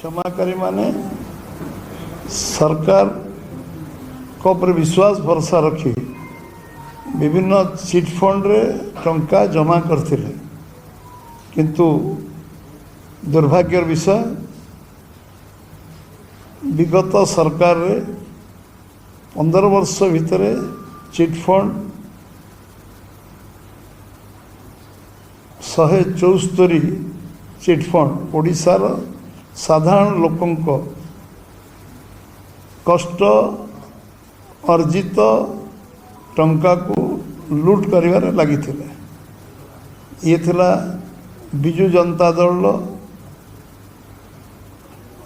क्षमाकारी माने सरकार को पर विश्वास भरोसा रखी विभिन्न चिट फंड रे टंका जमा करते किंतु दुर्भाग्यर विषय विगत सरकार रे 15 वर्ष भितर चिट फंड 174 चिट फंड ओडिशार साधारण लोकों कष्ट अर्जित टंका को लूट करिवारे लगी ये थिला बिजु जनता दल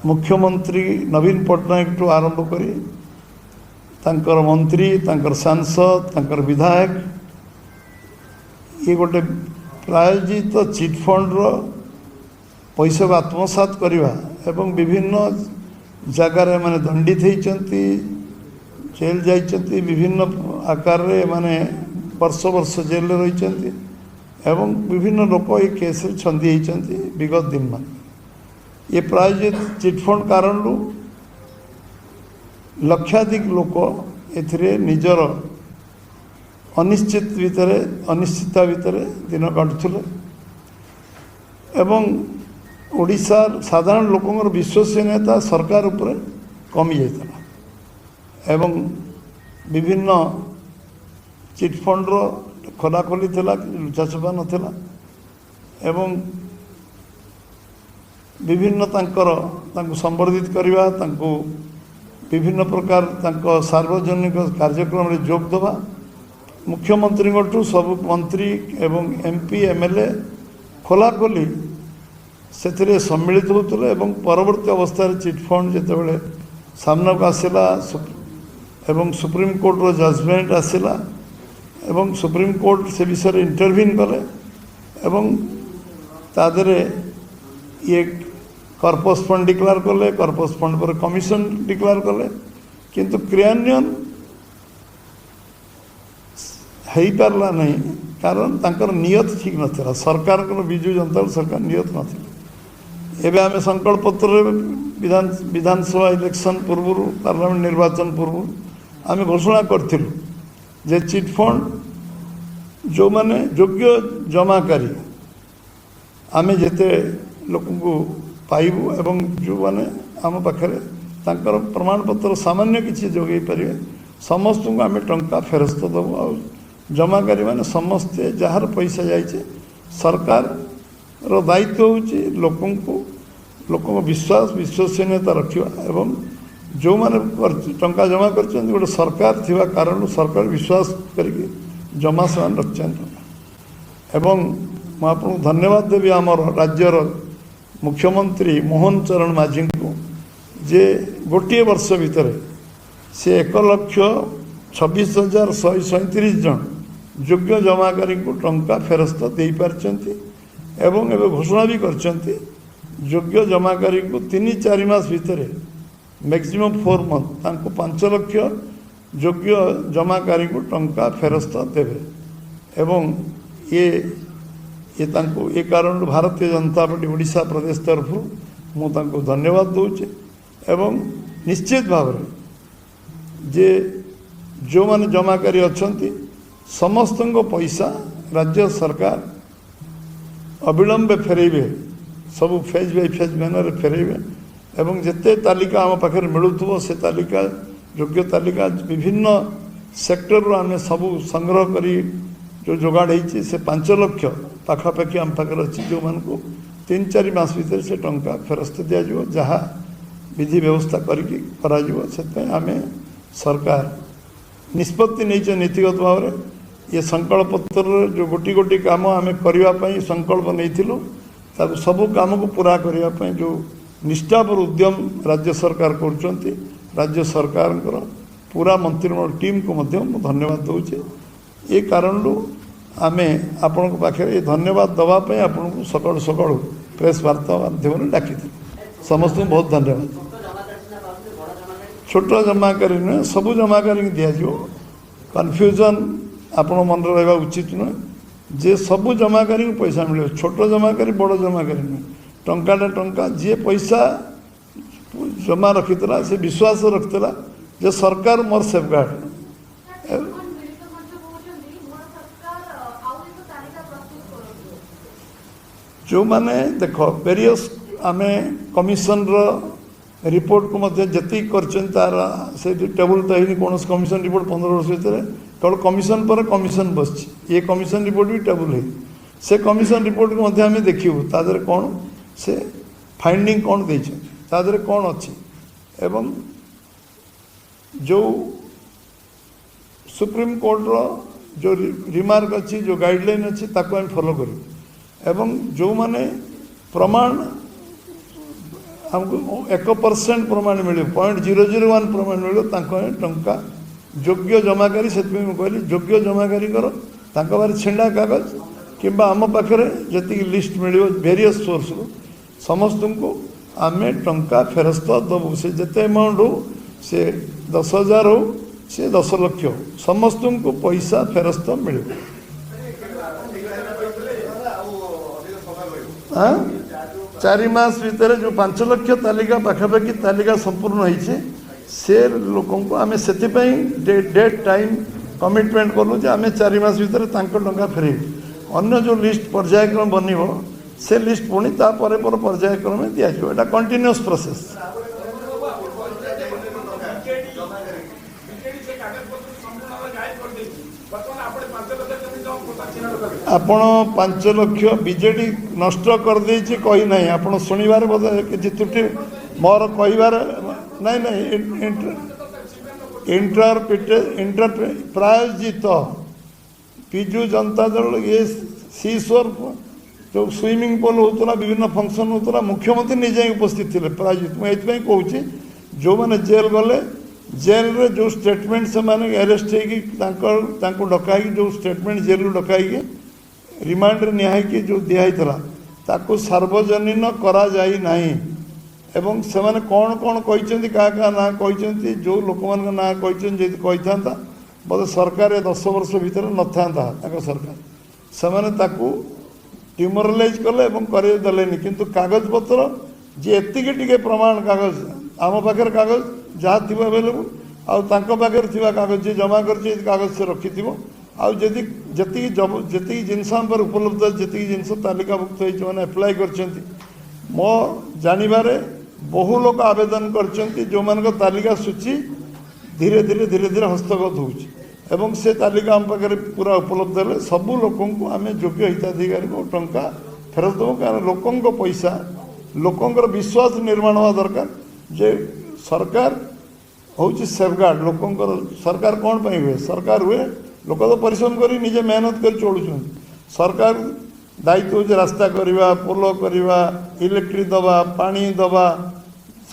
मुख्यमंत्री नवीन पट्टनायक टू आरंभ करी तांकर मंत्री तांकर सांसद तांकर विधायक ये गोटे प्रायोजित चिट फंड रो पैसा को आत्मसात करवा एवं विभिन्न जगार माने दंडित होती जेल जाइछन्ति विभिन्न आकार रे माने वर्ष वर्ष जेल रही एवं विभिन्न लोक ये केस छंदी होती विगत दिन मान ये प्रायोजित चिट फंड कारण लक्षाधिक लोक एथिरे निजर अनिश्चितता भितर दिन काटुले एवं ओडिशा साधारण लोकंर विश्वसनीयता सरकार उपरे कमी जाता एवं विभिन्न चिट फंड रो खोलाखोली थिला लुचाछपा नथिला एवं विभिन्न तांको संवर्धित करवा तांको विभिन्न प्रकार तांको सार्वजनिक कार्यक्रम रे जोग दबा मुख्यमंत्री सब मंत्री एवं एमपी एमएलए खोलाखोली से सम्मिलित होते एवं परवर्ती अवस्था चिट फंड जिते सामना को आसला एवं सुप्रीम कोर्ट रो जजमेंट आसला एवं सुप्रीम कोर्ट से विषय इंटरव्यून कले एवं तादरे ये कर्पस फंड डिक्लेयर कले कर्पस फंड पर कमिशन डिक्लेयर कले किंतु क्रियान्वयन हो पारला नहीं कारण तांकर नियत ठीक नथिला सरकार को बिजु जनता सरकार नियत नथिला एबे आमे संकल्प पत्र विधानसभा इलेक्शन पूर्व पार्लियामेंट निर्वाचन पूर्व आमे घोषणा करथिलु जे चिट फंड जो माने योग्य जमाकारी आमे जेते लोक को पाइबु एवं जो माने आम पाखे तांकर प्रमाण पत्र सामान्य किसी जोगे पारे समस्त को आमे टंका फेरस्त दबु आ जमाकारी माने समस्ते जहार पैसा जाइए सरकार रो दायित्व होची लोकों विश्वास विश्वसनीयता रखा एवं जो माने टंका जमा कर गोटे सरकार थिबा कारण सरकार विश्वास करके जमा सान रखिछन एवं मुझे धन्यवाद देवी आमर राज्यर मुख्यमंत्री मोहन चरण माझी को जे गोटे वर्ष भितर से 1,26,137 जन योग्य जमाकारी को टंका फेरस्त दे पारछन्ति एवं एवं घोषणा भी करछन्ति योग्य जमाकारी को 3-4 मास भितर मैक्सिमम 4 मंथ तांको 5 लाख योग्य जमाकारी को टंका फेरस्त देवे एवं ये तांको ये कारण भारतीय जनता पार्टी ओडिशा प्रदेश तरफ मु तांको धन्यवाद दूचे एवं निश्चित भाव जे जो माने जमाकारी अच्छन्ति समस्त पैसा राज्य सरकार अविलंबे फेरेबे सब फेज बाय फेज मैनर फेरेबे एवं जिते तालिका आम पाखे मिलूथो से तालिका योग्य तालिका विभिन्न सेक्टर आम सब संग्रह करी जो जोगाड़ होती से 5 लाख पाखापाखि आम पाखे अच्छी जो मान को 3-4 मास भीतर से टंका फेरस्त दिज्व जहाँ विधि व्यवस्था करके आम सरकार निष्पत्ति नहीं नीतिगत भाव में ये संकल्प पत्र जो गोटी गोटी काम आम करने संकल्प नहीं सब काम को पूरा करने जो निष्ठापर उद्यम राज्य सरकार कर राज्य सरकार पूरा मंत्रिमंडल टीम को धन्यवाद दूचे ये कारण आम आपण पाखे धन्यवाद दवाई आपण को सकाल सकाल प्रेस वार्ता माध्यम डाकी समस्त बहुत धन्यवाद छोट जमाकारी नुहे सबू जमाकारी दिज्व कन्फ्यूजन आपण मन रहा उचित नुहे जे सबू जमाकारी पैसा मिले छोट जमाकारी बड़ जमाकारी नुहे टंका जी पैसा जमा रखिला से विश्वास रखिला जे सरकार मोर सेफगार्ड जो माने देख वेरियस आम कमिशन रिपोर्ट को जी तार से टेबुल तो है कौन कमिशन रिपोर्ट 15 वर्ष भर केवल कमिशन पर कमिशन बस ये कमिशन रिपोर्ट भी टेबुल है से कमिशन रिपोर्ट को आम देखू तादर कौन से फाइंडिंग कौन दे तादर कौन अच्छी एवं जो सुप्रीम कोर्ट रो जो रिमार्क अच्छी जो गाइडलाइन अच्छी ताको हम फॉलो करूँ एवं जो माने प्रमाण हमको 1% प्रमाण मिले 0.001 प्रमाण मिले टंका योग्य जमाकारी से कहली योग्य जमाकारी बारे छेंडा कागज कि आम पाखे जी लिस्ट मिले वेरियस सोर्स समस्त को आम टंका फेरस्त दबू से जिते अमाउंट हो से 10,000 हो से 10 लाख हो समस्त को पैसा फेरस्त मिले 4 मास भितर जो 5 लाख तालिका पाखापाखि तालिका संपूर्ण होइछे से लोकों को आम से डेट टाइम कमिटमेंट कलु जे आम 4 मास भितर टंका फेरे अन्य जो लिस्ट पर्यायक्रम बनिव से लिस्ट पुणी पर्यायक्रम दिज्व एटा कंटिन्यूअस प्रोसेस आपण 5 लाख बीजेडी नष्ट कर देछि कही नहीं आपण सुनिबार बोधे कि त्रुटि मोर कहिबार नहीं नहीं प्रायोजित पिजु जनता दल ये सीश्वर जो स्विमिंग पूल होता विभिन्न फंक्शन होता मुख्यमंत्री निजे उपस्थित थे प्रायोजित मुझे कहूँ जो मैंने जेल गले जेल रे जो स्टेटमेंट से माने अरेस्ट हो डकाई जो स्टेटमेंट जेल डकाई रिमांड रे निहाई जो दिखाई ताको सार्वजनीन करा जाई नहीं एवं से माने कौन कौन कहते क्या क्या ना कहते जो लोक मान ना कहते था बोले सरकार 10 वर्ष भीतर न था सरकार से माने ताकू डिमोरालाइज कले करदेले किंतु कागज पत्र जी एति प्रमाण कागज आम पाखे कागज जहाँ थी अवेलेबल आगे कागज जी जमा कर कागज से रखि जी जिनस पर उपलब्ध जी जिनस तालिकाभुक्त होने एप्लाय कर मो जानवे बहु लोग आवेदन कर जो मान तालिका सूची धीरे धीरे धीरे धीरे हस्तगत हो से तालिका आम पाखे पूरा उपलब्ध है सबू लोक आम योग्य हिताधिकारी को टंका फेरत देव कारण लोकों पैसा लोकों विश्वास निर्माण हवा दरकार जे सरकार हूँ सेफगार्ड लोकों सरकार कौन पर हुए सरकार हुए लोक तो परिश्रम कर निजे मेहनत कर चलुं सरकार दायित्व हो रास्ता करवा पोल करवा इलेक्ट्रिक दबा पानी दबा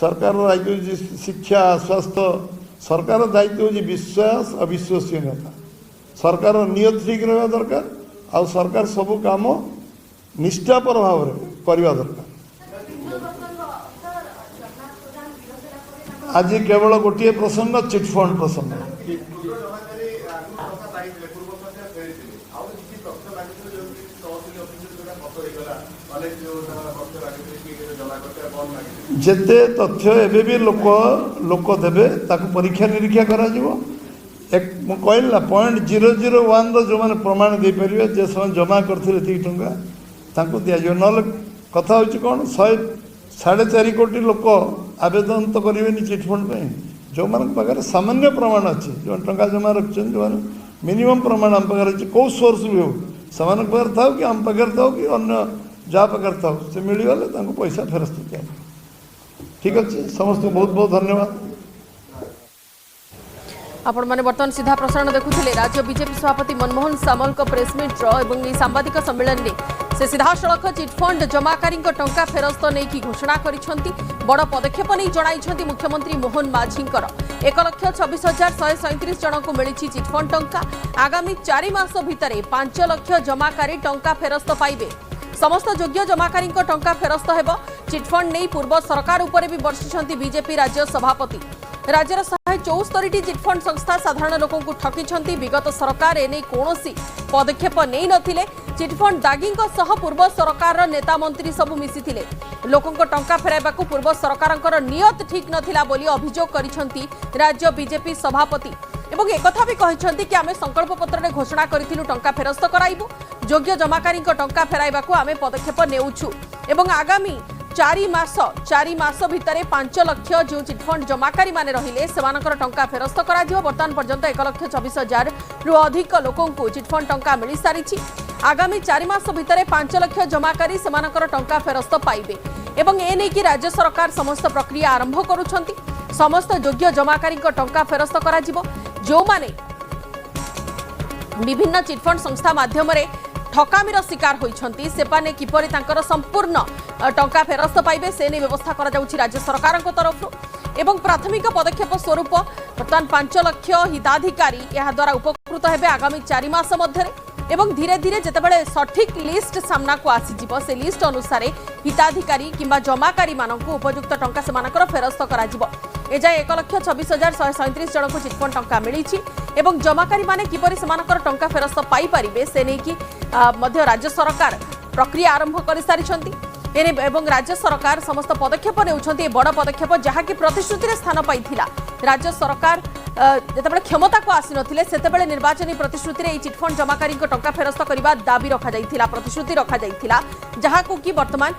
सरकार दायित्व हो शिक्षा स्वास्थ्य सरकार दायित्व हो विश्वास अविश्वसनीयता सरकार नियत ठीक रहा दरकार आ सरकार सब काम निष्ठापर भाव करवा दरकार आज केवल गोटे प्रसंग चिटफंड प्रसंग जेते तथ्य एबे भी लोक देवे ताकू परीक्षा निरीक्षा करा जीवो एक कहला 0.001 जो मैंने प्रमाण दे परिवे जे समय जमा करथिले ती टंका ताकू दिया जो नल कथा होची कोन 4.5 कोटी लोक आवेदन तो करेंगे चिटफंड पे जो मान पाखे सामान्य प्रमाण अच्छे जो टंका जमा रखते जो मिनिमम प्रमाण आम पाखे अच्छे कौ सोर्स भी हो सेमान पाखे था कि आम पाखे था कि अन्य जहाँ पाखे था से मिलगले पैसा फेरस्त किया ठीक अच्छे समस्त बहुत बहुत धन्यवाद। आपण माने वर्तमान सीधा प्रसारण देखुथिले राज्य बीजेपी सभापति मनमोहन सामल को प्रेसमिट एवं सांबादिक सम्मेलन में से सीधा सड़क चिटफंड जमाकारी टंका फेरस्त नहीं की घोषणा करिसेंती बड़ पदक्षेप नहीं जणाइछंती मुख्यमंत्री मोहन माझींकर 1,26,137 जन को मिली चिटफंड टंका आगामी 4 मास भितर 5 लाख जमाकारी टंका फेरस्त पाइबे समस्त योग्य जमाकारी टंका फेरस्त हेब चिटफंड नहीं पूर्व सरकार उपर भी बर्षिछंती बीजेपी राज्य सभापति राज्यर 174 चिटफंड संस्था साधारण लोकों को ठकिछंती विगत सरकार एने कौनसी पदक्षेप नहीं नथिले चिटफंड दागीଙ୍କ सह पूर्व सरकार नेता मंत्री सबु मिसिथिले लोकंक टंका फेराइबाकू पूर्व सरकारଙ୍କର नियत ठीक नथिला बोली अभियोग करिसंती राज्य बीजेपी सभापति एवं एकथा भी कहिसंती कि आमे संकल्प पत्र रे घोषणा करिथिलु टंका फेरस्त कराइबु योग्य जमाकारीଙ୍କ टंका फेराइबाकू आमे पदक्षेप नेउछु एवं आगामी 4 मास भितर 5 लाख जो चिटफंड जमाकारी माने रहिले सेमानकर टंका फेरस्त करा दियो वर्तमान पर्यंत 1,24,000 रु अधिक लोकों को चिटफंड टंका मिली सारिछि आगामी 4 मास भितर 5 लाख जमाकारी सेमानकर टंका फेरस्त पाइबे एवं ए नै कि राज्य सरकार समस्त प्रक्रिया आरंभ करूछंती समस्त योग्य जमाकारी टंका फेरस्त करा जिवो जो माने विभिन्न चिटफंड संस्था माध्यम रे ठकामीर शिकार होइछंती सेपाने किपरि तांकर संपूर्ण टंका फेरस्त पाइबे से नै व्यवस्था करा जाउछि राज्य सरकारक तरफरु एवं प्राथमिक पदक्षेप स्वरूप वर्तमान 5 लाख हिताधिकारी यह द्वारा उपकृत हेबे आगामी 4 मास मध्यरे एवं धीरे धीरे जेतेबेले सठिक लिस्ट सामना को आसीजिवो से लिस्ट अनुसार हिताधिकारी किंबा जमाकारी मानकु उपयुक्त टंका सेमानकर फेरस्त करा जिवो एजाय 1,24,137 जन को चिटफंड टंका मिली एवं जमाकारी माने किपरि सेमानकर टंका फेरस्त पाई परिबे से नै कि मध्य राज्य सरकार प्रक्रिया आरंभ कर सारिछंती एवं राज्य सरकार समस्त पदक्षेप नेउछंती बड़ पदक्षेप जहाँकि प्रतिश्रुति स्थान पाइथिला राज्य सरकार जेतेबेले क्षमता को आसी नथिले सेतेबेले निर्वाचनी प्रतिश्रुति रे चिटफंड जमाकारी टंका फेरस्त करबा दाबी रखा जाइथिला प्रतिश्रुति रखा जाइथिला जहाँकु कि वर्तमान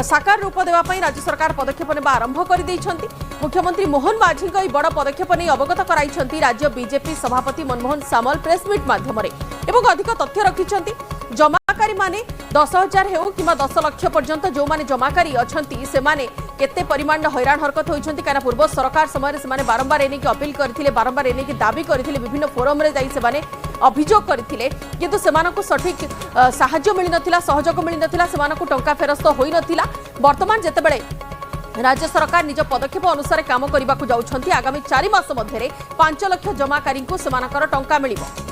साकार रूप देवा पई राज्य सरकार पदक्षेप नेबा आरंभ कर दैछंती मुख्यमंत्री मोहन माझी को बड़ पदक्षेप नहीं अवगत कराइछंती राज्य बीजेपी सभापति मनमोहन सामल प्रेस मीट माध्यम एवं अधिक तथ्य रखिछंती जमाकारी माने 10,000 हेउ किंबा 10 लाख पर्यंत जो माने जमाकारी अछंती से माने केते परिमाण हैरान हरकत होइछंती काना पूर्व सरकार समय से माने बारंबार एने की अपील करथिले बारंबार एने की दाबी करथिले विभिन्न फोरम रे जाई से माने अभियोग करथिले किंतु सेमानकु सठिक सहाय्य मिलि नथिला सहयोग मिलि नथिला सेमानकु टंका फेरस्त होई नथिला वर्तमान जेतेबेले राज्य सरकार निज पदक्षेप अनुसार काम करने जाउछंती आगामी 4 मास मध्यरे 5 लाख जमाकारी को सेमानकर टंका मिलिबो।